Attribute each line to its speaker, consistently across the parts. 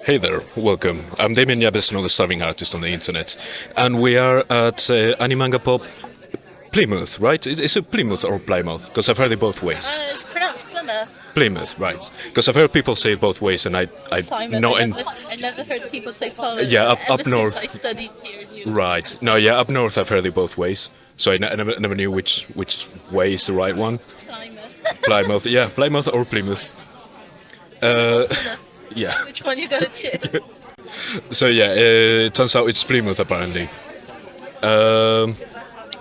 Speaker 1: Hey there, welcome. I'm Damien Yabes, another starving artist on the internet, and we are at Animangapop Plymouth, right? Is it Plymouth or Plymouth? Because I've heard it both ways.
Speaker 2: It's pronounced Plymouth.
Speaker 1: Plymouth, right? Because I've heard people say it both ways, and I
Speaker 2: Plymouth.
Speaker 1: not in.
Speaker 2: I never heard people say Plymouth
Speaker 1: Yeah,
Speaker 2: ever
Speaker 1: up
Speaker 2: since
Speaker 1: north.
Speaker 2: I studied here in uni.
Speaker 1: Right. No, yeah, up north I've heard it both ways, so I never knew which way is the right one.
Speaker 2: Plymouth.
Speaker 1: Plymouth, yeah, Plymouth or Plymouth. Uh, yeah.
Speaker 2: Which one you gonna choose?
Speaker 1: So yeah, it turns out it's Plymouth apparently. Um,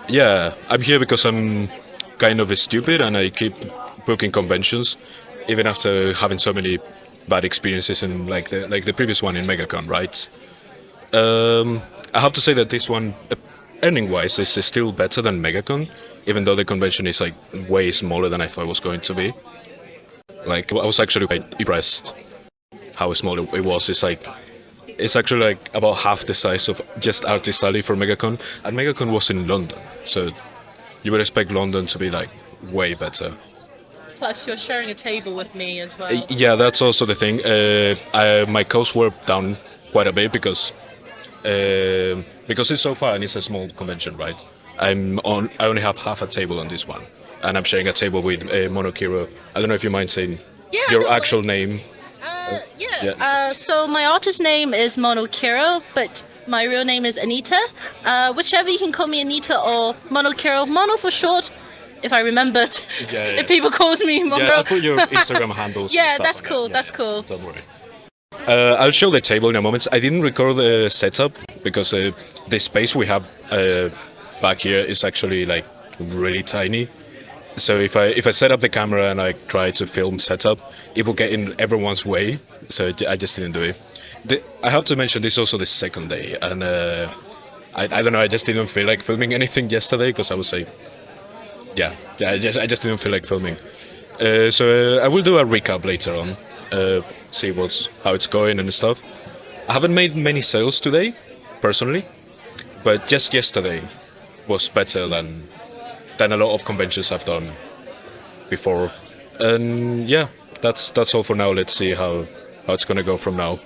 Speaker 1: Yeah, I'm here because I'm kind of stupid and I keep booking conventions, even after having so many bad experiences in like the previous one in MegaCon, right? I have to say that this one, earning-wise, is still better than MegaCon, even though the convention is like way smaller than I thought it was going to be. Like I was actually quite impressed how small it was. It's actually like about half the size of just Artist Alley for MegaCon, and MegaCon was in London, so you would expect London to be like way better.
Speaker 2: Plus, you're sharing a table with me as well.
Speaker 1: Yeah, that's also the thing. My costs were down quite a bit because it's so far and it's a small convention, right? I only have half a table on this one, and I'm sharing a table with Monokiro. I don't know if you mind saying
Speaker 2: Yeah,
Speaker 1: your
Speaker 2: no,
Speaker 1: actual name.
Speaker 2: yeah.
Speaker 1: Yeah.
Speaker 2: So my artist name is Monokiro, but my real name is Anita. Whichever you can call me Anita or Monokiro. Mono for short, if I remembered.
Speaker 1: Yeah.
Speaker 2: If people calls me Mono.
Speaker 1: Yeah, I'll put your Instagram handles. and
Speaker 2: Yeah,
Speaker 1: stuff
Speaker 2: that's
Speaker 1: on it.
Speaker 2: cool.
Speaker 1: Yeah,
Speaker 2: That's
Speaker 1: yeah,
Speaker 2: cool.
Speaker 1: Don't worry. I'll show the table in a moment. I didn't record the setup because the space we have back here is actually like really tiny. So if I set up the camera and I try to film setup, it will get in everyone's way. So I just didn't do it. I have to mention this is also the second day, and I don't know. I just didn't feel like filming anything yesterday because I was like, yeah. I just didn't feel like filming. So I will do a recap later on, see how it's going and stuff. I haven't made many sales today, personally, but just yesterday was better than a lot of conventions I've done before. And yeah, that's all for now. Let's see how it's gonna go from now.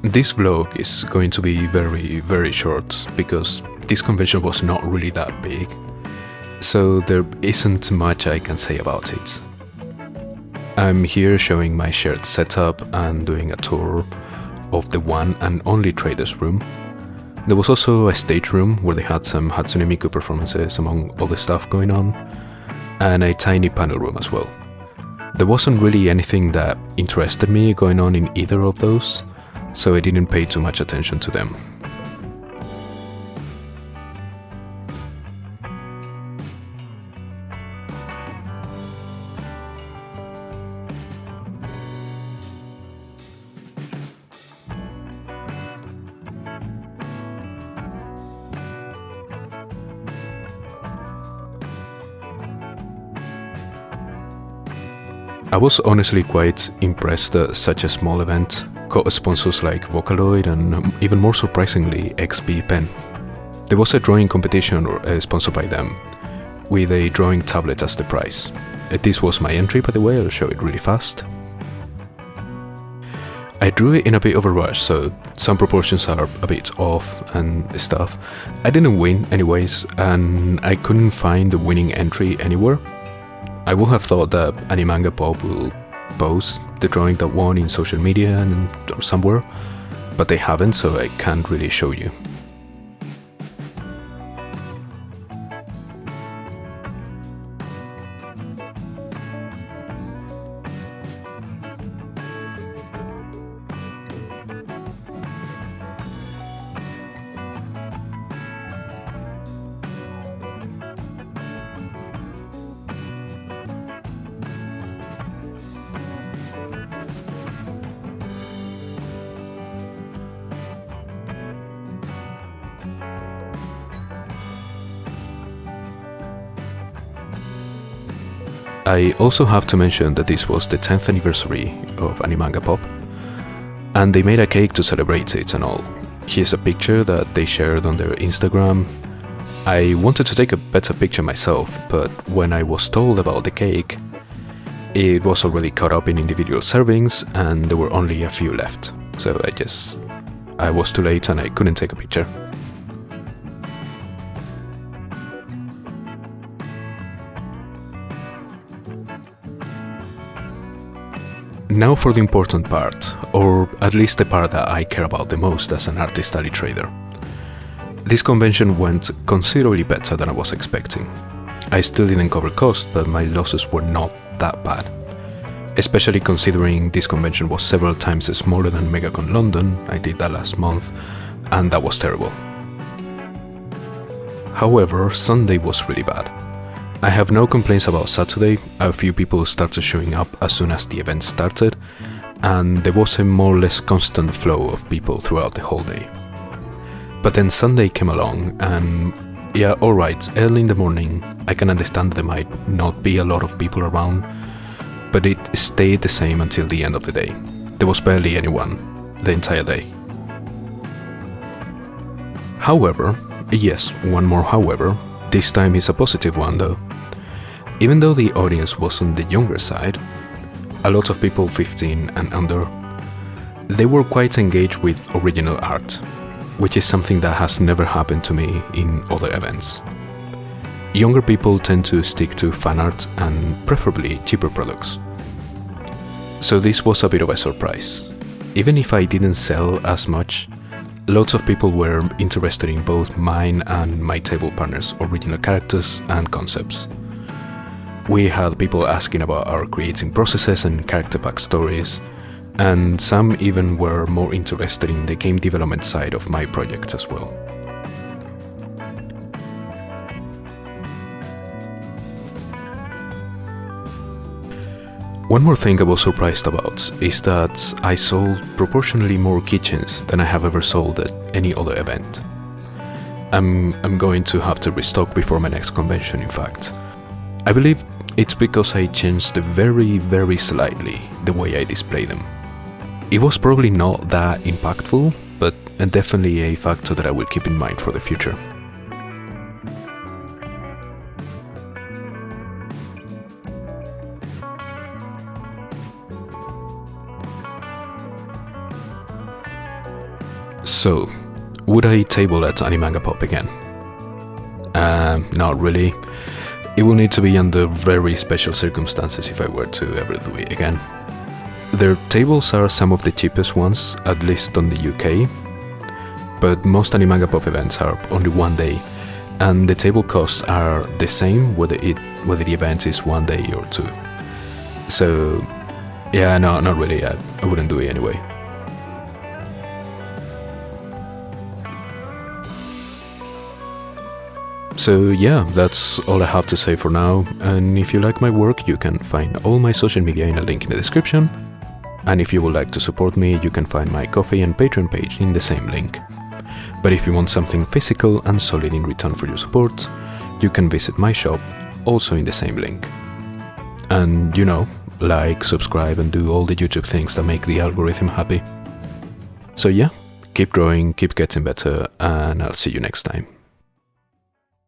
Speaker 1: This vlog is going to be very, very short because this convention was not really that big, so there isn't much I can say about it. I'm here showing my shared setup and doing a tour of the one and only traders room. There was also a stage room where they had some Hatsune Miku performances among all the stuff going on, and a tiny panel room as well. There wasn't really anything that interested me going on in either of those, so I didn't pay too much attention to them. I was honestly quite impressed that such a small event got sponsors like Vocaloid and even more surprisingly XP Pen. There was a drawing competition sponsored by them, with a drawing tablet as the prize. This was my entry, by the way. I'll show it really fast. I drew it in a bit of a rush, so some proportions are a bit off and stuff. I didn't win anyways, and I couldn't find the winning entry anywhere. I would have thought that Animangapop will post the drawing that won in social media and or somewhere, but they haven't, so I can't really show you. I also have to mention that this was the 10th anniversary of Animangapop, and they made a cake to celebrate it and all. Here's a picture that they shared on their Instagram. I wanted to take a better picture myself, but when I was told about the cake, it was already cut up in individual servings and there were only a few left. So I was too late and I couldn't take a picture. Now for the important part, or at least the part that I care about the most as an Artist Alley trader. This convention went considerably better than I was expecting. I still didn't cover cost, but my losses were not that bad. Especially considering this convention was several times smaller than MegaCon London, I did that last month, and that was terrible. However, Sunday was really bad. I have no complaints about Saturday. A few people started showing up as soon as the event started, and there was a more or less constant flow of people throughout the whole day. But then Sunday came along, and yeah, alright, early in the morning, I can understand there might not be a lot of people around, but it stayed the same until the end of the day. There was barely anyone the entire day. However, yes, one more however, this time is a positive one though. Even though the audience was on the younger side, a lot of people 15 and under, they were quite engaged with original art, which is something that has never happened to me in other events. Younger people tend to stick to fan art and preferably cheaper products. So this was a bit of a surprise. Even if I didn't sell as much, lots of people were interested in both mine and my table partners' original characters and concepts. We had people asking about our creating processes and character backstories, and some even were more interested in the game development side of my project as well. One more thing I was surprised about is that I sold proportionally more kitchens than I have ever sold at any other event. I'm going to have to restock before my next convention, in fact. I believe it's because I changed very slightly the way I display them. It was probably not that impactful, but definitely a factor that I will keep in mind for the future. So, would I table at Animangapop again? Not really. It will need to be under very special circumstances if I were to ever do it again. Their tables are some of the cheapest ones, at least on the UK, but most Animangapop events are only one day, and the table costs are the same whether the event is one day or two. So, yeah, no, not really. I wouldn't do it anyway. So yeah, that's all I have to say for now, and if you like my work you can find all my social media in a link in the description, and if you would like to support me you can find my Ko-fi and Patreon page in the same link. But if you want something physical and solid in return for your support, you can visit my shop, also in the same link. And you know, like, subscribe and do all the YouTube things that make the algorithm happy. So yeah, keep growing, keep getting better, and I'll see you next time.